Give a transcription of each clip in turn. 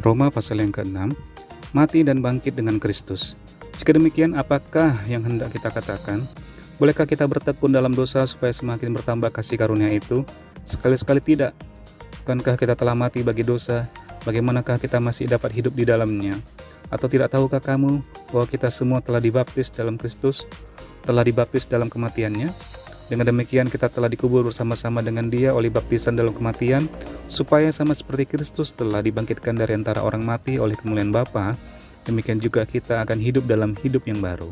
Roma pasal yang ke-6, mati dan bangkit dengan Kristus. Jika demikian, apakah yang hendak kita katakan? Bolehkah kita bertekun dalam dosa supaya semakin bertambah kasih karunia itu? Sekali-sekali tidak. Bukankah kita telah mati bagi dosa? Bagaimanakah kita masih dapat hidup di dalamnya? Atau tidak tahukah kamu bahwa kita semua telah dibaptis dalam Kristus, telah dibaptis dalam kematiannya? Dengan demikian kita telah dikubur bersama-sama dengan Dia oleh baptisan dalam kematian, supaya sama seperti Kristus telah dibangkitkan dari antara orang mati oleh kemuliaan Bapa, demikian juga kita akan hidup dalam hidup yang baru.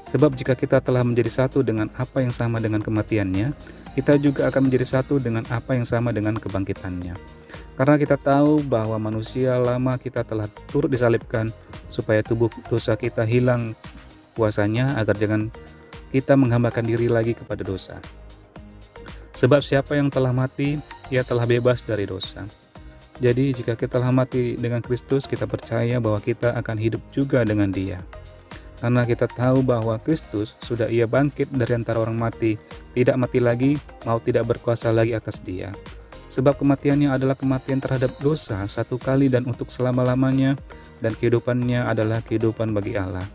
Sebab jika kita telah menjadi satu dengan apa yang sama dengan kematiannya, kita juga akan menjadi satu dengan apa yang sama dengan kebangkitannya. Karena kita tahu bahwa manusia lama kita telah turut disalibkan, supaya tubuh dosa kita hilang kuasanya, agar jangan kita menghambakan diri lagi kepada dosa. Sebab siapa yang telah mati, ia telah bebas dari dosa. Jadi jika kita telah mati dengan Kristus, kita percaya bahwa kita akan hidup juga dengan Dia. Karena kita tahu bahwa Kristus sudah Ia bangkit dari antara orang mati, tidak mati lagi, maut tidak berkuasa lagi atas Dia. Sebab kematiannya adalah kematian terhadap dosa satu kali dan untuk selama-lamanya, dan kehidupannya adalah kehidupan bagi Allah.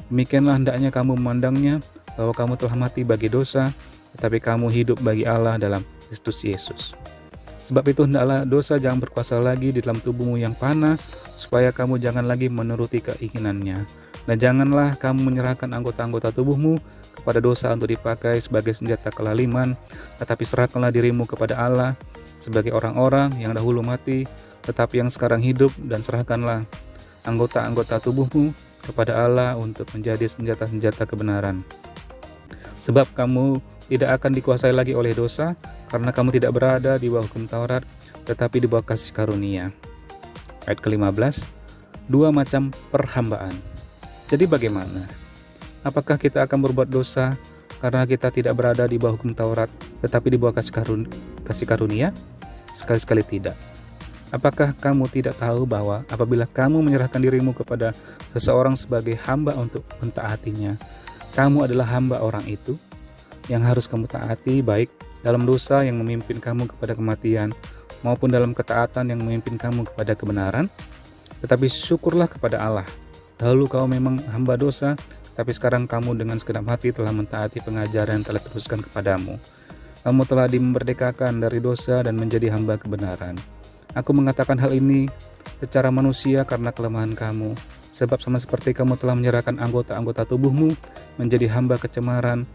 Demikianlah hendaknya kamu memandangnya, bahwa kamu telah mati bagi dosa, tetapi kamu hidup bagi Allah dalam Kristus Yesus. Sebab itu hendaklah dosa jangan berkuasa lagi di dalam tubuhmu yang panah, supaya kamu jangan lagi menuruti keinginannya. Dan janganlah kamu menyerahkan anggota-anggota tubuhmu kepada dosa untuk dipakai sebagai senjata kelaliman, tetapi serahkanlah dirimu kepada Allah sebagai orang-orang yang dahulu mati, tetapi yang sekarang hidup, dan serahkanlah anggota-anggota tubuhmu kepada Allah untuk menjadi senjata-senjata kebenaran. Sebab kamu tidak akan dikuasai lagi oleh dosa, karena kamu tidak berada di bawah hukum Taurat, tetapi di bawah kasih karunia. Ayat ke-15, dua macam perhambaan. Jadi bagaimana? Apakah kita akan berbuat dosa karena kita tidak berada di bawah hukum Taurat, tetapi di bawah kasih karunia? Sekali-sekali tidak. Apakah kamu tidak tahu bahwa apabila kamu menyerahkan dirimu kepada seseorang sebagai hamba untuk mentaatinya, kamu adalah hamba orang itu yang harus kamu taati, baik dalam dosa yang memimpin kamu kepada kematian, maupun dalam ketaatan yang memimpin kamu kepada kebenaran? Tetapi syukurlah kepada Allah, dahulu kau memang hamba dosa, tapi sekarang kamu dengan segenap hati telah mentaati pengajaran yang telah teruskan kepadamu. Kamu telah dimerdekakan dari dosa dan menjadi hamba kebenaran. Aku mengatakan hal ini secara manusia karena kelemahan kamu, sebab sama seperti kamu telah menyerahkan anggota-anggota tubuhmu menjadi hamba kecemaran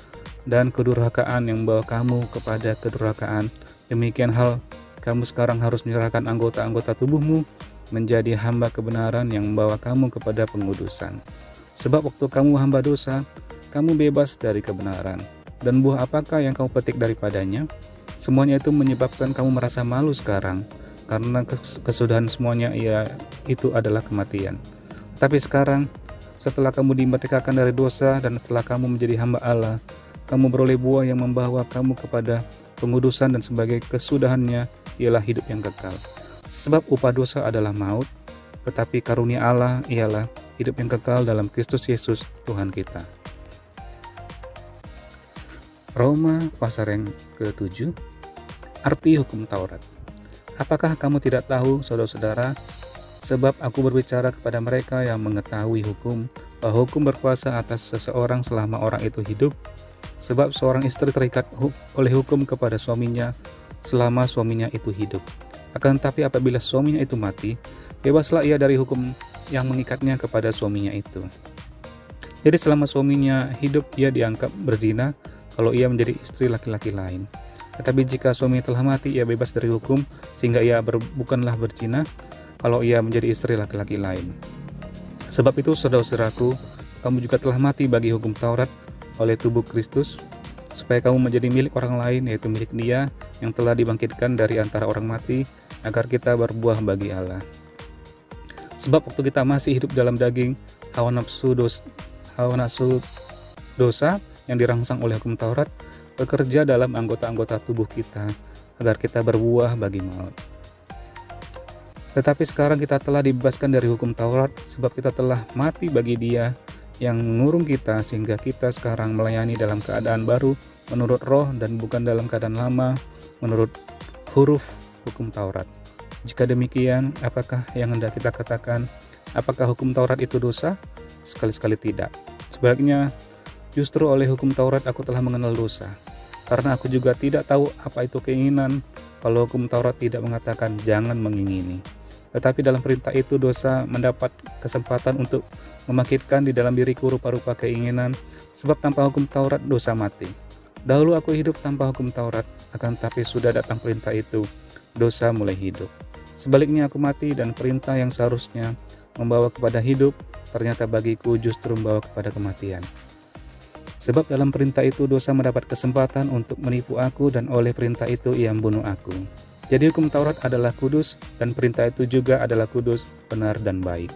dan kedurhakaan yang membawa kamu kepada kedurhakaan, demikian hal kamu sekarang harus menyerahkan anggota-anggota tubuhmu menjadi hamba kebenaran yang membawa kamu kepada pengudusan. Sebab waktu kamu hamba dosa, kamu bebas dari kebenaran. Dan buah apakah yang kamu petik daripadanya? Semuanya itu menyebabkan kamu merasa malu sekarang, karena kesudahan semuanya itu adalah kematian. Tapi sekarang, setelah kamu dimerdekakan dari dosa dan setelah kamu menjadi hamba Allah, kamu beroleh buah yang membawa kamu kepada pengudusan, dan sebagai kesudahannya ialah hidup yang kekal. Sebab upah dosa adalah maut, tetapi karunia Allah ialah hidup yang kekal dalam Kristus Yesus Tuhan kita. Roma pasal yang ke-7, arti hukum Taurat. Apakah kamu tidak tahu, saudara-saudara, sebab aku berbicara kepada mereka yang mengetahui hukum, bahwa hukum berkuasa atas seseorang selama orang itu hidup? Sebab seorang istri terikat oleh hukum kepada suaminya selama suaminya itu hidup. Akan tetapi apabila suaminya itu mati, bebaslah ia dari hukum yang mengikatnya kepada suaminya itu. Jadi selama suaminya hidup, ia dianggap berzina kalau ia menjadi istri laki-laki lain. Tetapi jika suami telah mati, ia bebas dari hukum, sehingga ia bukanlah berzina kalau ia menjadi istri laki-laki lain. Sebab itu, saudara-saudaraku, kamu juga telah mati bagi hukum Taurat oleh tubuh Kristus, supaya kamu menjadi milik orang lain, yaitu milik Dia yang telah dibangkitkan dari antara orang mati, agar kita berbuah bagi Allah. Sebab waktu kita masih hidup dalam daging, hawa nafsu dosa yang dirangsang oleh hukum Taurat bekerja dalam anggota-anggota tubuh kita, agar kita berbuah bagi maut. Tetapi sekarang kita telah dibebaskan dari hukum Taurat, sebab kita telah mati bagi Dia yang mengurung kita, sehingga kita sekarang melayani dalam keadaan baru menurut roh, dan bukan dalam keadaan lama menurut huruf hukum Taurat. Jika demikian, apakah yang hendak kita katakan? Apakah hukum Taurat itu dosa? Sekali-sekali tidak. Sebaliknya, justru oleh hukum Taurat aku telah mengenal dosa. Karena aku juga tidak tahu apa itu keinginan, kalau hukum Taurat tidak mengatakan jangan mengingini. Tetapi dalam perintah itu dosa mendapat kesempatan untuk membangkitkan di dalam diriku rupa-rupa keinginan, sebab tanpa hukum Taurat dosa mati. Dahulu aku hidup tanpa hukum Taurat, akan tetapi sudah datang perintah itu, dosa mulai hidup. Sebaliknya aku mati dan perintah yang seharusnya membawa kepada hidup, ternyata bagiku justru membawa kepada kematian. Sebab dalam perintah itu dosa mendapat kesempatan untuk menipu aku dan oleh perintah itu ia membunuh aku. Jadi hukum Taurat adalah kudus dan perintah itu juga adalah kudus, benar dan baik.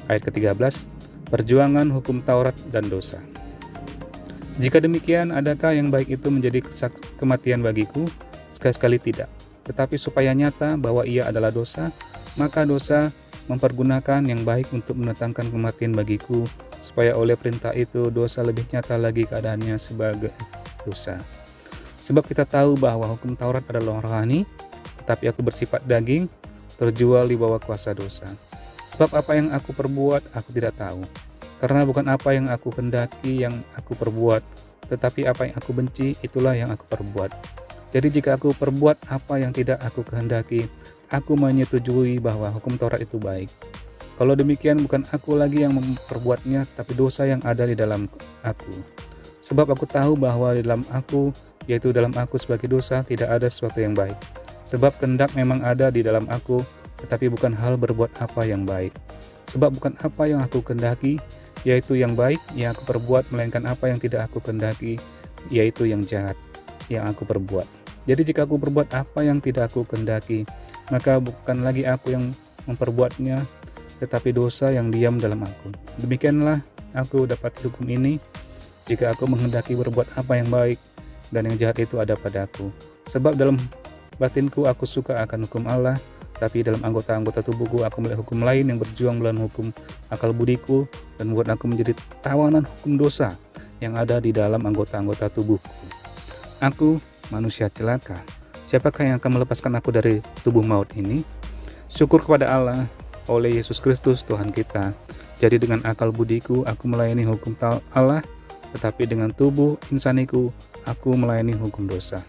Ayat ke-13, perjuangan hukum Taurat dan dosa. Jika demikian, adakah yang baik itu menjadi kematian bagiku? Sekali-sekali tidak. Tetapi supaya nyata bahwa ia adalah dosa, maka dosa mempergunakan yang baik untuk mendatangkan kematian bagiku, supaya oleh perintah itu dosa lebih nyata lagi keadaannya sebagai dosa. Sebab kita tahu bahwa hukum Taurat adalah rohani, tetapi aku bersifat daging, terjual di bawah kuasa dosa. Sebab apa yang aku perbuat, aku tidak tahu. Karena bukan apa yang aku hendaki yang aku perbuat, tetapi apa yang aku benci, itulah yang aku perbuat. Jadi jika aku perbuat apa yang tidak aku kehendaki, aku menyetujui bahwa hukum Taurat itu baik. Kalau demikian bukan aku lagi yang memperbuatnya, tapi dosa yang ada di dalam aku. Sebab aku tahu bahwa di dalam aku, yaitu dalam aku sebagai dosa, tidak ada sesuatu yang baik. Sebab kehendak memang ada di dalam aku, tetapi bukan hal berbuat apa yang baik. Sebab bukan apa yang aku kehendaki, yaitu yang baik, yang aku perbuat, melainkan apa yang tidak aku kehendaki, yaitu yang jahat, yang aku perbuat. Jadi jika aku berbuat apa yang tidak aku kehendaki, maka bukan lagi aku yang memperbuatnya, tetapi dosa yang diam dalam aku. Demikianlah aku dapat hukum ini, jika aku menghendaki berbuat apa yang baik, dan yang jahat itu ada padaku. Sebab dalam batinku aku suka akan hukum Allah, tapi dalam anggota-anggota tubuhku aku melihat hukum lain yang berjuang melawan hukum akal budiku, dan membuat aku menjadi tawanan hukum dosa yang ada di dalam anggota-anggota tubuhku. Aku manusia celaka. Siapakah yang akan melepaskan aku dari tubuh maut ini? Syukur kepada Allah oleh Yesus Kristus Tuhan kita. Jadi dengan akal budiku aku melayani hukum Allah, tetapi dengan tubuh insaniku aku melayani hukum dosa.